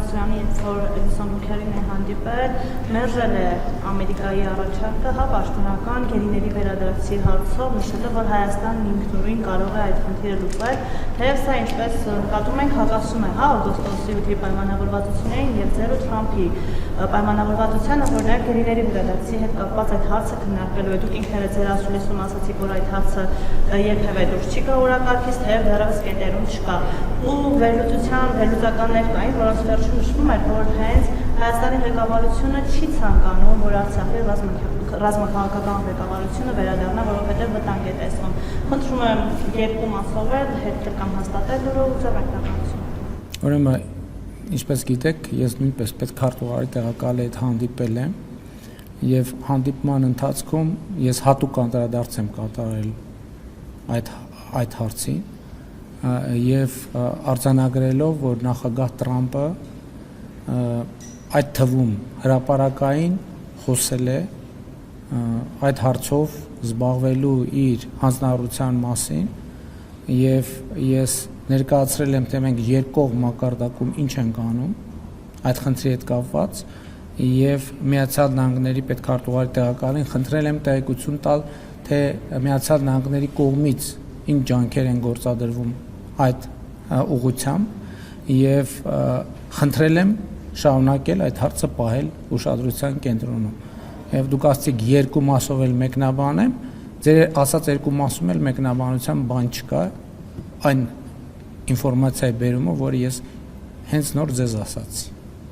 Սարգսյանի, որ Էդիսոն Հուքերին է հանդիպել, մերժել է Ամերիկայի առաջարկը, պաշտոնական գերիների վերադարձի հարցով, նշելով, որ Հայաստանն ինքնուրույն կարող է այդ խնդիրը լուծել, թեև սա, ինչպես նկատում ենք, հակասում է օգոստոսի 8-ի պայմանավորվածություններին եւ 0 Թրամփի պայմանավորվածությանը, որ նաև գերիների վերադարձի հետ կապված այդ հարցը քննարկելու է։ Դուք ինքներդ ձեր ասուլիսում ասացիք, որ այդ հարցը երբևէ դուրս չի գա օրակարգից, թեև դեռևս կետերում չկա։ Ու վերլուծականներ կային, որոնց վերջում նշվում էր, որ հենց Հայաստանի ղեկավարությունը չի ցանկանում, որ Արցախի ռազմաքաղաքական ղեկավարությունը վերադառնա, որովհետև վտանգ է տեսնում։ Խնդրում եմ երկու մասով հետ կամ հաստատել լուրը ու ձեր ակնկալությունը։ Ուրեմն, ինչպես գիտեք, ես նույնպես պետքարտուղարի տեղակալի հետ հանդիպել եմ եւ հանդիպման ընթացքում ես հատուկ անդրադարձ եմ կատարել այդ հարցին եւ արձանագրելով, որ նախագահ Տրամպը այդ թվում հրապարակային խոսել է այդ հարցով զբաղվելու իր հանձնարարության մասին եւ ես ներկայացրել եմ, թե մենք երկկողմ մակարդակում ինչ ենք անում այդ խնդրի հետ կապված եւ Միացյալ Նահանգների պետքարտուղարի տեղակալին խնդրել եմ տեղեկություն տալ, թե Միացյալ Նահանգների կողմից ինչ ջանքեր են գործադրվում այդ ուղղությամբ եւ խնդրել եմ շարունակել այդ հարցը պահել ուշադրության կենտրոնում։ Եվ դուք ասացիք երկու մասով էլ մեկնաբանեմ, ձեր ասած երկու մասում էլ մեկնաբանության բան չկա, այն ինֆորմացիայի բերումը, որը ես հենց նոր ձեզ ասացի։